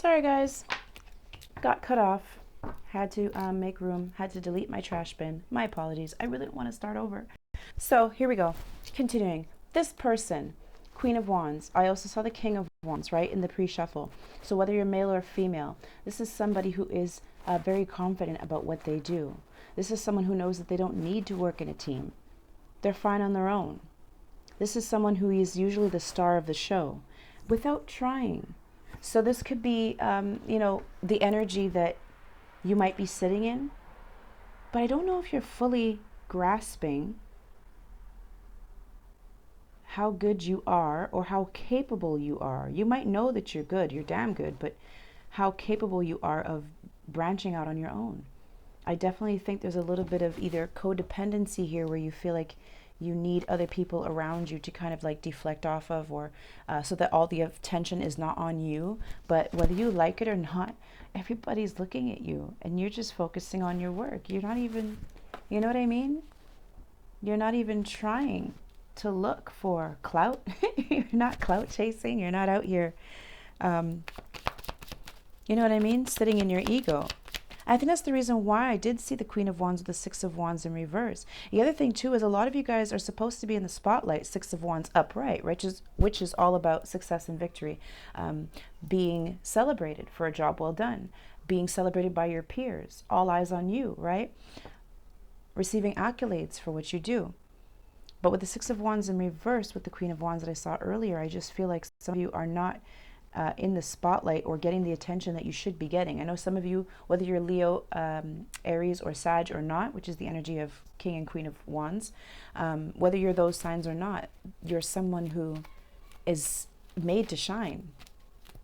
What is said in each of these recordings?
Sorry guys, got cut off. Had to make room, had to delete my trash bin. My apologies. I really don't want to start over. So here we go. Continuing. This person, Queen of Wands. I also saw the King of Wands, right, in the pre-shuffle. So whether you're male or female, this is somebody who is very confident about what they do. This is someone who knows that they don't need to work in a team. They're fine on their own. This is someone who is usually the star of the show without trying. So this could be, the energy that you might be sitting in, but I don't know if you're fully grasping how good you are or how capable you are. You might know that you're good, you're damn good, but how capable you are of branching out on your own. I definitely think there's a little bit of either codependency here where you feel like you need other people around you to kind of like deflect off of, or so that all the attention is not on you. But whether you like it or not, everybody's looking at you and you're just focusing on your work. You're not even, you know what I mean? You're not even trying to look for clout. You're not clout chasing. You're not out here, you know what I mean? Sitting in your ego. I think that's the reason why I did see the Queen of Wands with the Six of Wands in reverse. The other thing too is a lot of you guys are supposed to be in the spotlight, Six of Wands upright, which is all about success and victory, being celebrated for a job well done, being celebrated by your peers, all eyes on you, right? Receiving accolades for what you do. But with the Six of Wands in reverse with the Queen of Wands that I saw earlier, I just feel like some of you are not in the spotlight or getting the attention that you should be getting. I know some of you, whether you're Leo, Aries, or Sag or not, which is the energy of King and Queen of Wands, whether you're those signs or not, you're someone who is made to shine.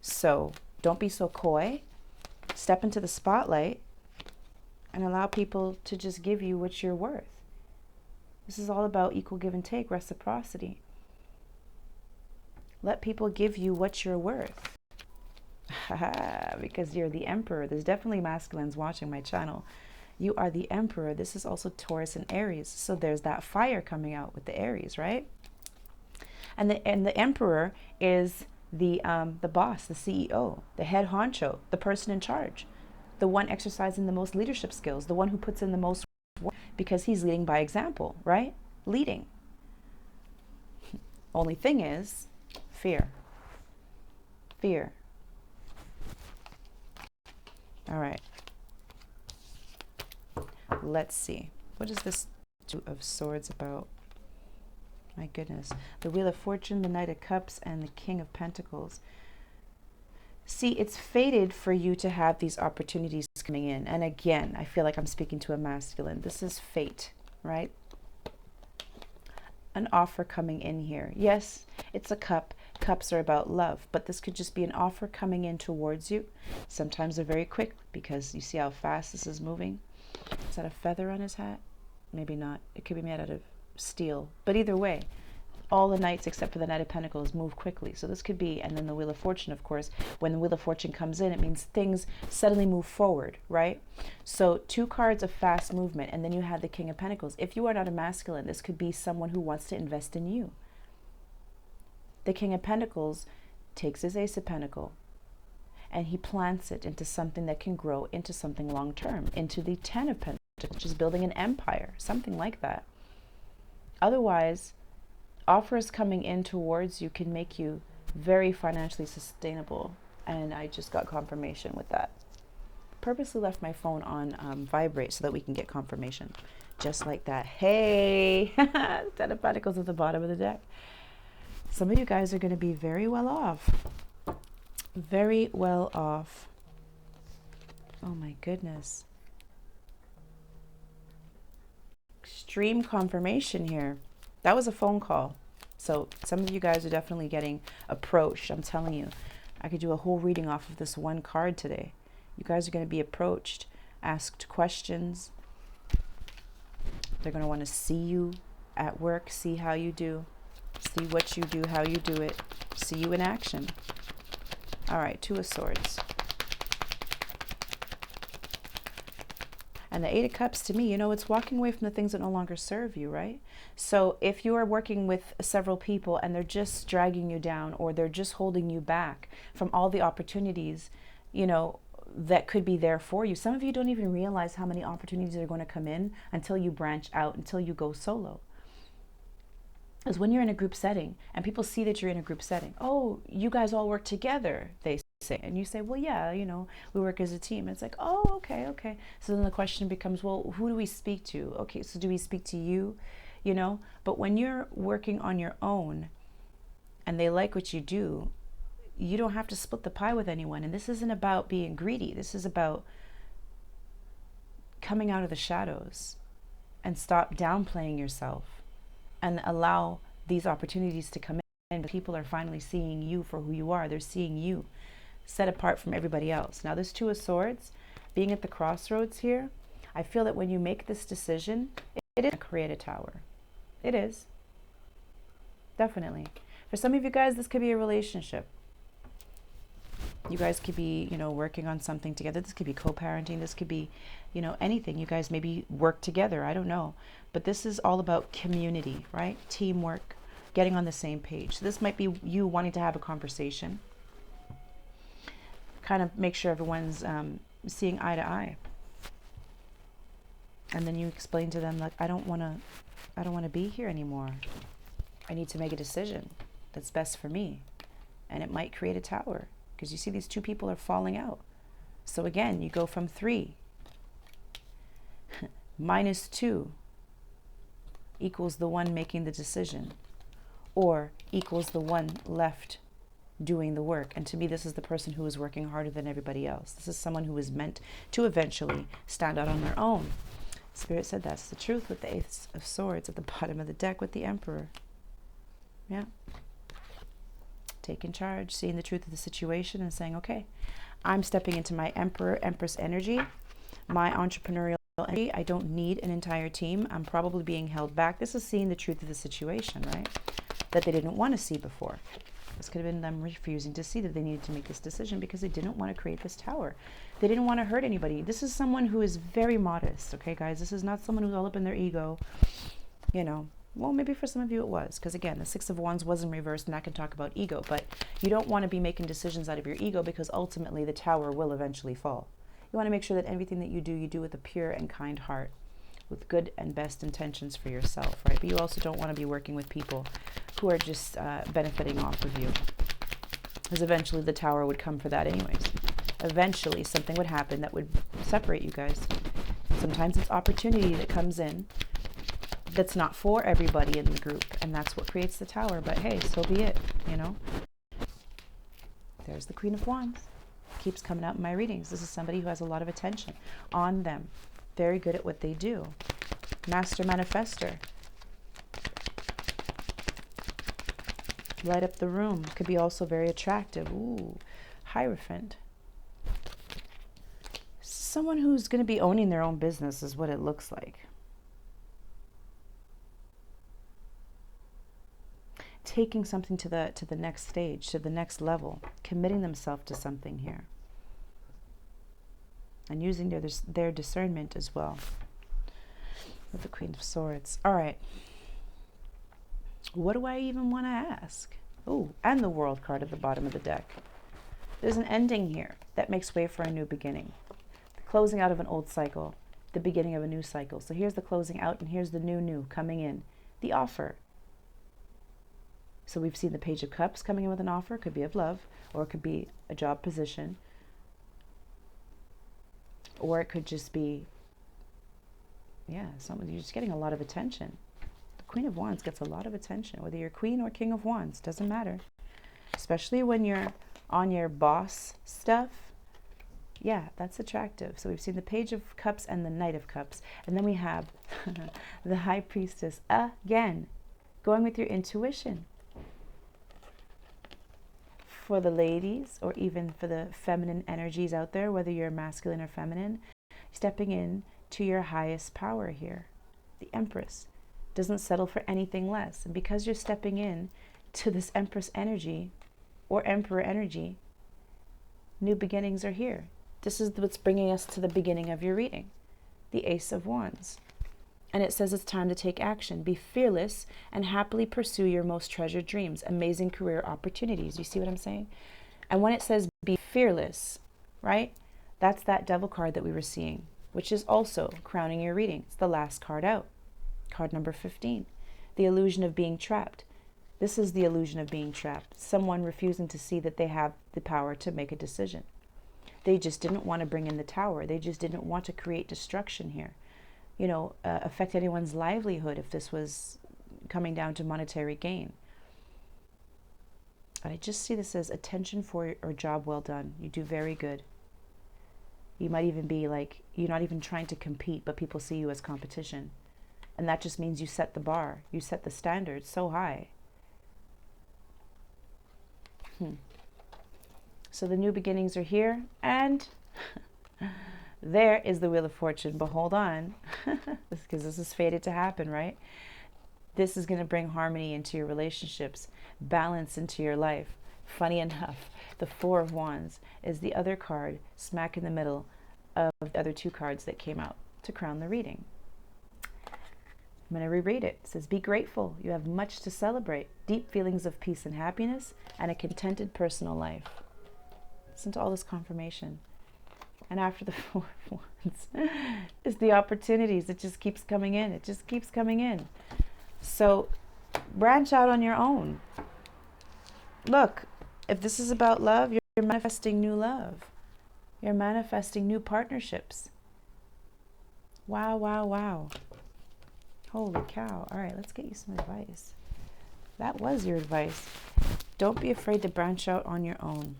So don't be so coy. Step into the spotlight and allow people to just give you what you're worth. This is all about equal give and take, reciprocity. Let people give you what you're worth. Because you're the Emperor. There's definitely masculines watching my channel. You are the Emperor. This is also Taurus and Aries. So there's that fire coming out with the Aries, right? And the Emperor is the boss, the CEO, the head honcho, the person in charge, the one exercising the most leadership skills, the one who puts in the most work, because he's leading by example, right? Leading. Only thing is, fear. Fear. All right. Let's see. What is this Two of Swords about? My goodness. The Wheel of Fortune, the Knight of Cups, and the King of Pentacles. See, it's fated for you to have these opportunities coming in. And again, I feel like I'm speaking to a masculine. This is fate, right? An offer coming in here. Yes, it's a cup. Cups are about love, but this could just be an offer coming in towards you. Sometimes they're very quick because you see how fast this is moving. Is that a feather on his hat? Maybe not. It could be made out of steel. But either way, all the knights except for the Knight of Pentacles move quickly. So this could be, and then the Wheel of Fortune, of course. When the Wheel of Fortune comes in, it means things suddenly move forward, right? So two cards of fast movement, and then you have the King of Pentacles. If you are not a masculine, this could be someone who wants to invest in you. The King of Pentacles takes his Ace of Pentacles and he plants it into something that can grow into something long-term, into the Ten of Pentacles, which is building an empire, something like that. Otherwise, offers coming in towards you can make you very financially sustainable. And I just got confirmation with that. Purposely left my phone on vibrate so that we can get confirmation. Just like that. Hey! Ten of Pentacles at the bottom of the deck. Some of you guys are going to be very well off. Very well off. Oh my goodness. Extreme confirmation here. That was a phone call. So some of you guys are definitely getting approached. I'm telling you. I could do a whole reading off of this one card today. You guys are going to be approached, asked questions. They're going to want to see you at work, see how you do. See what you do, how you do it. See you in action. All right, Two of Swords. And the Eight of Cups, to me, it's walking away from the things that no longer serve you, right? So if you are working with several people and they're just dragging you down or they're just holding you back from all the opportunities you know, that could be there for you. Some of you don't even realize how many opportunities are going to come in until you branch out, until you go solo. Because when you're in a group setting and people see that you're in a group setting, oh, you guys all work together, they say. And you say, well, yeah, you know, we work as a team. And it's like, oh, okay, okay. So then the question becomes, well, who do we speak to? Okay, so do we speak to you? You know, but when you're working on your own and they like what you do, you don't have to split the pie with anyone. And this isn't about being greedy. This is about coming out of the shadows and stop downplaying yourself and allow these opportunities to come in. People are finally seeing you for who you are. They're seeing you set apart from everybody else. Now, this Two of Swords, being at the crossroads here, I feel that when you make this decision, it is going to create a tower. It is. Definitely. For some of you guys, this could be a relationship. You guys could be, you know, working on something together. This could be co-parenting. This could be, you know, anything. You guys maybe work together. I don't know. But this is all about community, right? Teamwork, getting on the same page. So this might be you wanting to have a conversation. Kind of make sure everyone's seeing eye to eye. And then you explain to them, like, I don't want to be here anymore. I need to make a decision that's best for me. And it might create a tower. Because you see these two people are falling out. So again, you go from 3 minus 2 equals the one making the decision, or equals the one left doing the work. And to me, this is the person who is working harder than everybody else. This is someone who is meant to eventually stand out on their own. Spirit said that's the truth with the Ace of Swords at the bottom of the deck with the Emperor. Yeah. Taking charge, seeing the truth of the situation and saying, okay, I'm stepping into my Emperor, Empress energy, my entrepreneurial energy. I don't need an entire team. I'm probably being held back. This is seeing the truth of the situation, right? That they didn't want to see before. This could have been them refusing to see that they needed to make this decision because they didn't want to create this tower. They didn't want to hurt anybody. This is someone who is very modest, okay, guys? This is not someone who's all up in their ego, you know. Well, maybe for some of you it was, because again, the Six of Wands was in reverse, and I can talk about ego, but you don't want to be making decisions out of your ego because ultimately the tower will eventually fall. You want to make sure that everything that you do with a pure and kind heart, with good and best intentions for yourself, right? But you also don't want to be working with people who are just benefiting off of you, because eventually the tower would come for that anyways. Eventually something would happen that would separate you guys. Sometimes it's opportunity that comes in that's not for everybody in the group, and that's what creates the tower. But hey, so be it, you know. There's the Queen of Wands. Keeps coming out in my readings. This is somebody who has a lot of attention on them. Very good at what they do. Master Manifester. Light up the room. Could be also very attractive. Ooh, Hierophant. Someone who's going to be owning their own business is what it looks like. Taking something to the next stage, to the next level, committing themselves to something here, and using their discernment as well with the Queen of Swords. All right, what do I even want to ask? Oh, and the World card at the bottom of the deck. There's an ending here that makes way for a new beginning, the closing out of an old cycle, the beginning of a new cycle. So here's the closing out, and here's the new coming in, the offer. So we've seen the Page of Cups coming in with an offer. Could be of love, or it could be a job position, or it could just be, yeah, someone, you're just getting a lot of attention. The Queen of Wands gets a lot of attention, whether you're Queen or King of Wands, doesn't matter. Especially when you're on your boss stuff. Yeah, that's attractive. So we've seen the Page of Cups and the Knight of Cups. And then we have the High Priestess again, going with your intuition. For the ladies, or even for the feminine energies out there, whether you're masculine or feminine, stepping in to your highest power here. The Empress doesn't settle for anything less. And because you're stepping in to this Empress energy or Emperor energy, new beginnings are here. This is what's bringing us to the beginning of your reading, the Ace of Wands. And it says it's time to take action. Be fearless and happily pursue your most treasured dreams, amazing career opportunities. You see what I'm saying? And when it says be fearless, right? That's that devil card that we were seeing, which is also crowning your reading. It's the last card out. Card number 15, the illusion of being trapped. This is the illusion of being trapped. Someone refusing to see that they have the power to make a decision. They just didn't want to bring in the tower. They just didn't want to create destruction here. You know, affect anyone's livelihood if this was coming down to monetary gain. I just see this as attention for your job well done. You do very good. You might even be like, you're not even trying to compete, but people see you as competition. And that just means you set the bar. You set the standard so high. So the new beginnings are here, and there is the Wheel of Fortune. But hold on, because this is fated to happen, right? This is going to bring harmony into your relationships, balance into your life. Funny enough, the Four of Wands is the other card smack in the middle of the other two cards that came out to crown the reading. I'm going to reread it. It says, be grateful. You have much to celebrate. Deep feelings of peace and happiness and a contented personal life. Listen to all this confirmation. And after the Four of Wands is the opportunities. It just keeps coming in. It just keeps coming in. So branch out on your own. Look, if this is about love, you're manifesting new love. You're manifesting new partnerships. Wow, wow, wow. Holy cow. All right, let's get you some advice. That was your advice. Don't be afraid to branch out on your own.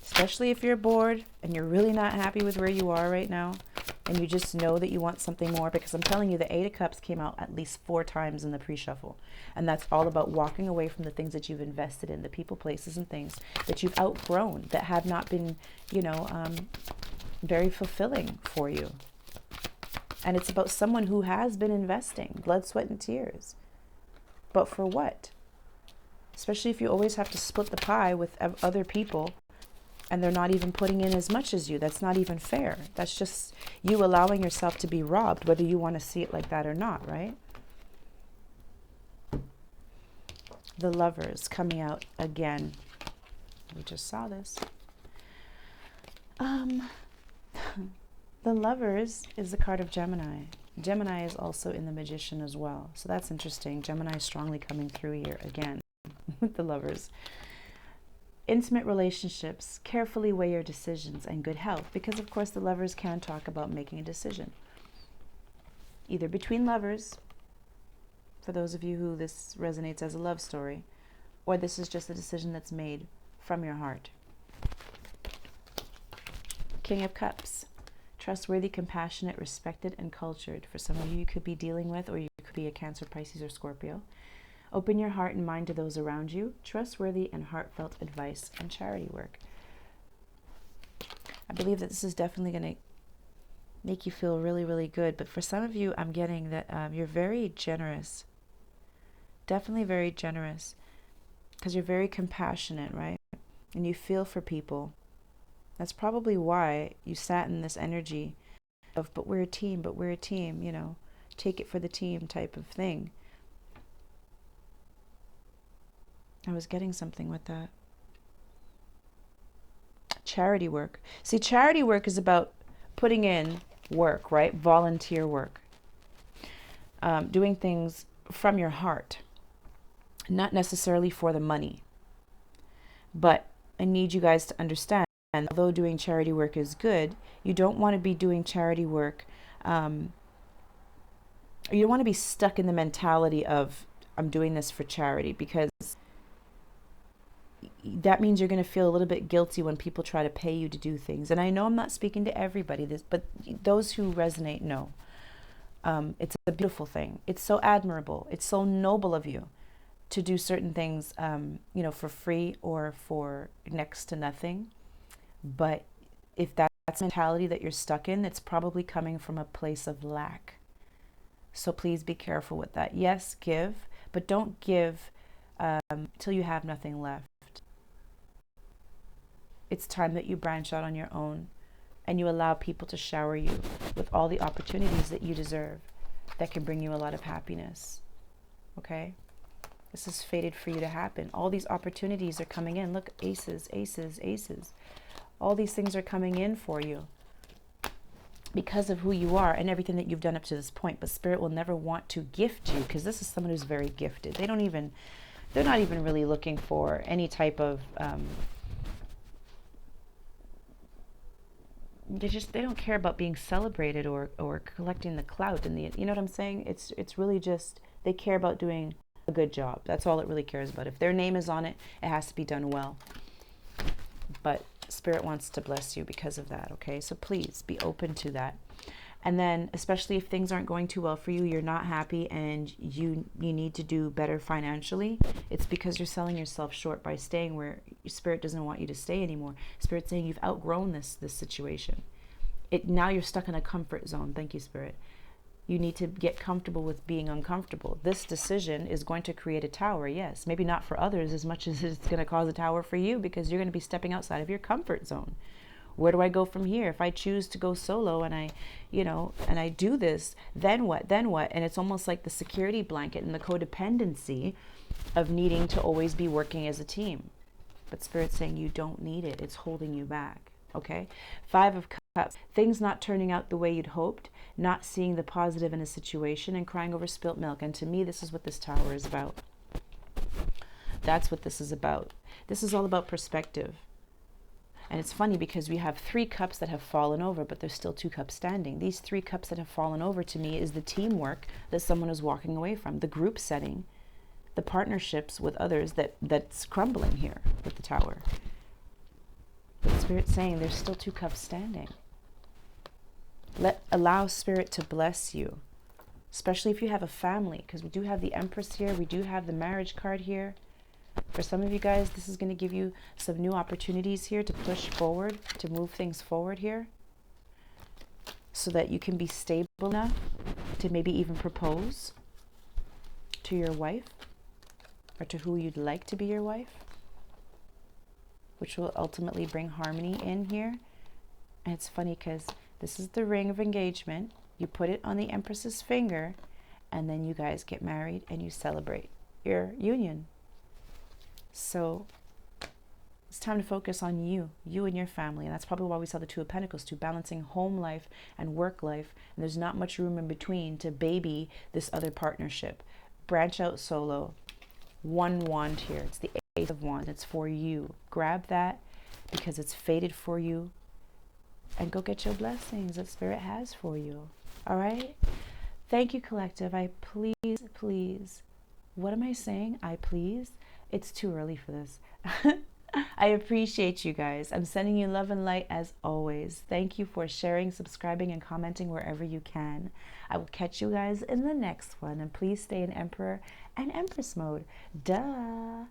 Especially if you're bored and you're really not happy with where you are right now, and you just know that you want something more, because I'm telling you, the Eight of Cups came out at least 4 times in the pre-shuffle. And that's all about walking away from the things that you've invested in, the people, places, and things that you've outgrown, that have not been, you know, very fulfilling for you. And it's about someone who has been investing blood, sweat, and tears. But for what? Especially if you always have to split the pie with other people, and they're not even putting in as much as you. That's not even fair. That's just you allowing yourself to be robbed, whether you want to see it like that or not, right? The Lovers coming out again. We just saw this. The Lovers is the card of Gemini. Gemini is also in the Magician as well. So that's interesting. Gemini is strongly coming through here again with the Lovers. Intimate relationships, carefully weigh your decisions, and good health, because of course the Lovers can talk about making a decision. Either between lovers, for those of you who this resonates as a love story, or this is just a decision that's made from your heart. King of Cups, trustworthy, compassionate, respected, and cultured. For some of you, you could be dealing with, or you could be a Cancer, Pisces, or Scorpio. Open your heart and mind to those around you. Trustworthy and heartfelt advice and charity work. I believe that this is definitely going to make you feel really, really good. But for some of you, I'm getting that you're very generous. Definitely very generous. Because you're very compassionate, right? And you feel for people. That's probably why you sat in this energy of, but we're a team, you know, take it for the team type of thing. I was getting something with that. Charity work. See, charity work is about putting in work, right? Volunteer work. Doing things from your heart. Not necessarily for the money. But I need you guys to understand, although doing charity work is good, you don't want to be doing charity work. You don't want to be stuck in the mentality of, I'm doing this for charity, because that means you're going to feel a little bit guilty when people try to pay you to do things. And I know I'm not speaking to everybody, but those who resonate know. It's a beautiful thing. It's so admirable. It's so noble of you to do certain things, you know, for free or for next to nothing. But if that's the mentality that you're stuck in, it's probably coming from a place of lack. So please be careful with that. Yes, give, but don't give till you have nothing left. It's time that you branch out on your own and you allow people to shower you with all the opportunities that you deserve that can bring you a lot of happiness. Okay? This is fated for you to happen. All these opportunities are coming in. Look, aces, aces, aces. All these things are coming in for you because of who you are and everything that you've done up to this point. But Spirit will never want to gift you, because this is someone who's very gifted. They're not even really looking for any type of, they don't care about being celebrated or collecting the clout and you know what I'm saying? It's really just, they care about doing a good job. That's all it really cares about. If their name is on it, it has to be done well. But Spirit wants to bless you because of that, okay? So please be open to that. And then, especially if things aren't going too well for you, you're not happy, and you need to do better financially, it's because you're selling yourself short by staying where Spirit doesn't want you to stay anymore. Spirit's saying you've outgrown this situation. Now you're stuck in a comfort zone. Thank you, Spirit. You need to get comfortable with being uncomfortable. This decision is going to create a tower, yes. Maybe not for others as much as it's going to cause a tower for you, because you're going to be stepping outside of your comfort zone. Where do I go from here? If I choose to go solo and I do this, then what? Then what? And it's almost like the security blanket and the codependency of needing to always be working as a team. But Spirit's saying you don't need it. It's holding you back. Okay? 5 of Cups. Things not turning out the way you'd hoped, not seeing the positive in a situation, and crying over spilt milk. And to me, this is what this tower is about. That's what this is about. This is all about perspective. And it's funny because we have 3 cups that have fallen over, but there's still 2 cups standing. These 3 cups that have fallen over, to me, is the teamwork that someone is walking away from, the group setting, the partnerships with others that's crumbling here with the tower. But Spirit's saying there's still 2 cups standing. Allow Spirit to bless you, especially if you have a family, because we do have the Empress here. We do have the marriage card here. For some of you guys, this is going to give you some new opportunities here to push forward, to move things forward here, so that you can be stable enough to maybe even propose to your wife, or to who you'd like to be your wife, which will ultimately bring harmony in here. And it's funny because this is the ring of engagement. You put it on the Empress's finger, and then you guys get married and you celebrate your union. So it's time to focus on you and your family. And that's probably why we saw the 2 of Pentacles too, balancing home life and work life. And there's not much room in between to baby this other partnership. Branch out solo. 1 wand here. It's the Ace of Wands. It's for you. Grab that because it's fated for you. And go get your blessings that Spirit has for you. All right? Thank you, collective. I please. What am I saying? I please? It's too early for this. I appreciate you guys. I'm sending you love and light as always. Thank you for sharing, subscribing, and commenting wherever you can. I will catch you guys in the next one. And please stay in Emperor and Empress mode. Duh.